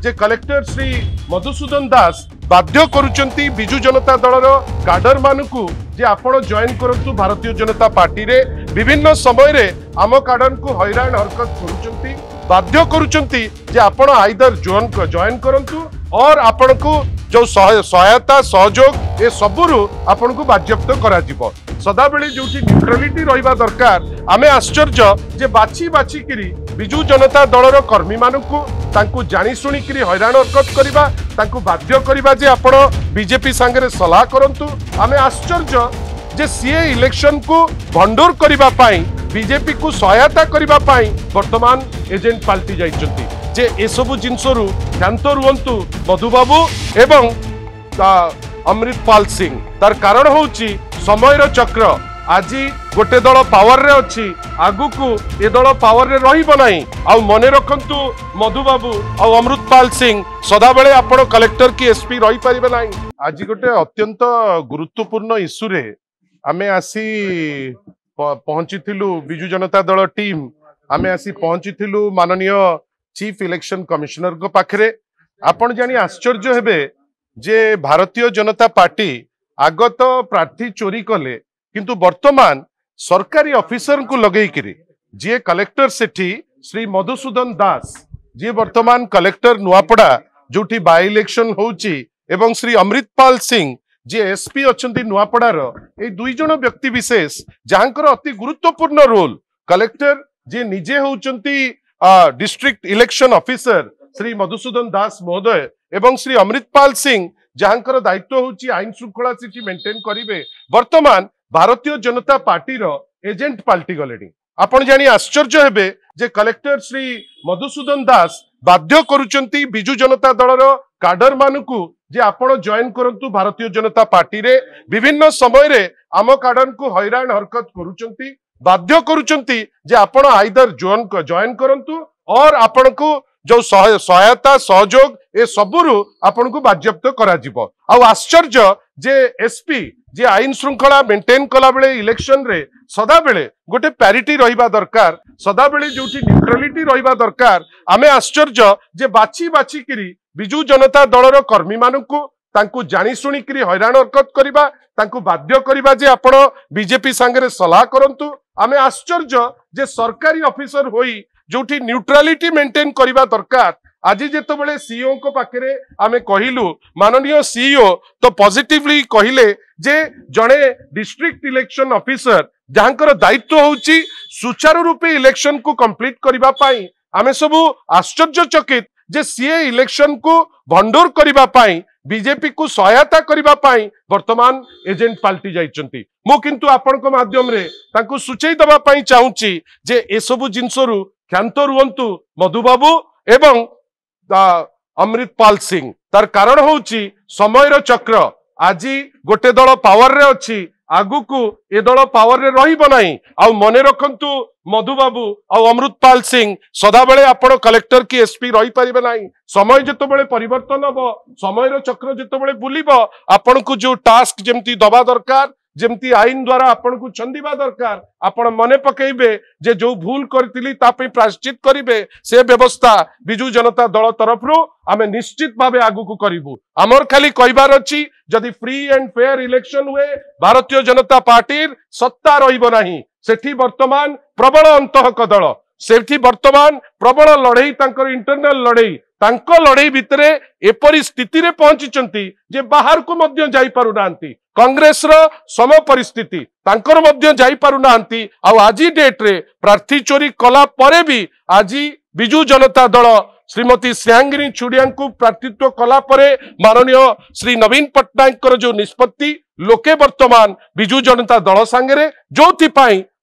जे collector Shri Madhusudan दास बाध्य करुचंती बिजु जनता दलर cadre मानकू जे आपण जॉइन करंतु भारतीय जनता पार्टी रे विभिन्न समय रे आम काडर को हैरान हरकत करुचंती बाध्य करुचंती जे आपण आइदर जॉइन करंतु और आपण को जो सहायता सहयोग ए सबुरु आपण को बाज्यप्त करा जिवो सदा बेले जोठी न्यूट्रालिटी रहिबा दरकार आमे आश्चर्य जे बाछी बाछी किरी बिजु जनता दलर कर्मी मानकू तांकू जानी सुनी किरी हैरान हरकत करिबा तांकू बाध्य करिबा जे आपण बीजेपी संगे सलाह करंतु आमे आश्चर्य जे सीए इलेक्शन को भंडोर करिबा पाई बीजेपी को सहायता करिबा पाई वर्तमान एजेंट पाल्टी जाइचंती जे एसबु जिनसरु ध्यान रुहंतु मधुबाबू एवं अमृतपाल सिंह तार कारण होची समयर चक्र आज गोटे दल पावर रे अच्छी आगु को ए दल पावर रे रहिबो नाही आ मने रखंतु मधुबाबू आ अमृतपाल सिंह सदा बेले आपण कलेक्टर की एसपी रही परिबे नाही आज गोटे अत्यंत गुरुत्वपूर्ण इश्यू रे आमे आसी पहुंचीथिलु बिजु जनता दल टीम आमे आसी पहुंचीथिलु माननीय चीफ इलेक्शन कमिश्नर को पाखरे आपण जानी आश्चर्य हेबे जे भारतीय जनता पार्टी आगत प्रार्थी चोरी कले किंतु वर्तमान सरकारी ऑफिसर को लगेई किरी जे कलेक्टर सेठी श्री मधुसूदन दास जे वर्तमान कलेक्टर नुआपड़ा जोठी बाय इलेक्शन होची एवं श्री अमृतपाल सिंह जे एसपी अछंती नुआपड़ार ए दुई जण व्यक्ति विशेष जहांकर अति गुरुत्वपूर्ण रोल कलेक्टर जे निजे होचंती district election officer Shri Madhusudan Das महोदय एवं श्री अमृतपाल सिंह जहांकर दायित्व होची आईन श्रृंखला स्थिति मेंटेन करिवे वर्तमान भारतीय जनता पार्टी रो एजेंट पाल्टी गलेनी आपण जानी आश्चर्य हेबे जे कलेक्टर श्री मधुसूदन दास बाध्य करुचंती बिजु जनता दलर काडर मानकू जे आपण जॉइन करंतु भारतीय जनता पार्टी रे विभिन्न समय रे आम काडर को हैरान हरकत करुचंती बाध्य करुचंती जे आपण आइदर जॉइन करंतु और आपण को जो सहायता सहयोग ए सबुरु आपण को बाज्यप्त करा जिवो आ आश्चर्य जे एसपी जे आईन श्रृंखला मेंटेन कला बेले इलेक्शन रे सदा बेले गोटे पैरिटी रहिबा दरकार सदा बेले जोठी न्यूट्रालिटी रहिबा दरकार आमे आश्चर्य जे बाछी बाछी किरी बिजु जनता दलर कर्मी मानकू तांकू जानी सुनी किरी हैरान हरकत करिबा तांकू बाध्य करिबा जे आपण बीजेपी संगे सलाह करंतु आमे आश्चर्य जे सरकारी ऑफिसर होई जोठी न्यूट्रालिटी मेंटेन करिबा दरकार आज जेतो बेले सीईओ को पाखरे आमे कहिलु माननीय सीईओ तो पॉजिटिवली कहिले जे जणे डिस्ट्रिक्ट इलेक्शन ऑफिसर जहांकर दायित्व होची सुचारू रूपे इलेक्शन को कंप्लीट करिबा पाई आमे सबु आश्चर्यचकित जे सीए इलेक्शन को भंडोर करिबा पाई बीजेपी को सहायता करिबा पाई वर्तमान एजेंट पाल्टी जाइचंती मु किंतु आपण को माध्यम रे तांको सुचेई दबा पाई चाहूची जे एसबु जिनसरु ध्यान रुहंतु मधुबाबू एवं अमृतपाल सिंह तार कारण होची समयर चक्र आज गोटे दल पावर रे अच्छी आगु को ए दल पावर रे रहिबो नाही आ मने रखंतु मधुबाबू आ अमृतपाल सिंह सदा बेले आपण कलेक्टर की एसपी रही परिबे नाही समय जेतो बेले परिवर्तन हबो समयर चक्र जेतो बेले बुलिबो आपण को जो टास्क जेमती दबा दरकार जेमती आईन द्वारा आपण को छंदिबा दरकार आपण मने पकेइबे जे जो भूल करतिली ता पे प्रायश्चित करिवे से व्यवस्था बिजु जनता दल तरफरु आमे निश्चित भावे आगु को करिवु हमर खाली कहिबार अछि जदि फ्री एंड फेयर इलेक्शन हुए भारतीय जनता पार्टी सत्ता रहिबो नाही सेठी वर्तमान प्रबल अंतहक दल सेठी वर्तमान प्रबल लड़ई तांकर इंटरनल लड़ई तांको लड़ई भितरे एपरी स्थिति रे पहुंचीचंती जे बाहर को मध्य जाई पारु नांती कांग्रेस रो सम परिस्थिति तांकर मध्य जाई पारु नांती आ आजी डेट रे प्रार्थी चोरी कला परे भी आजी बिजु जनता दल श्रीमती श्रेयांगिनी छुड़िया को प्रार्थित्व कला परे माननीय श्री नवीन पट्टनायक जो निष्पत्ति लोके वर्तमान बिजु जनता दल सांगे जो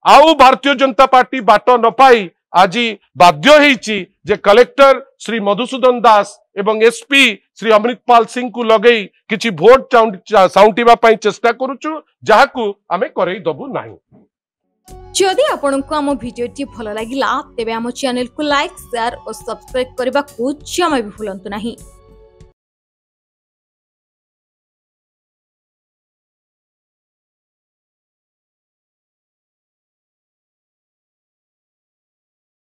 आउ भारतीय जनता पार्टी बाट न पाई आज बाध्य होईची जे कलेक्टर श्री मधुसूदन दास एवं एसपी श्री अमृतपाल सिंह को लगई किछि भोट साउंटिबा पई चेष्टा करूछु जाहाकू आमे करई दबु नाही। जदि आपनकु आम भिडियोटी भल लागिला तेबे आम चैनल को लाइक शेयर और सब्सक्राइब करबा को जमा भी भूलंतु नाही।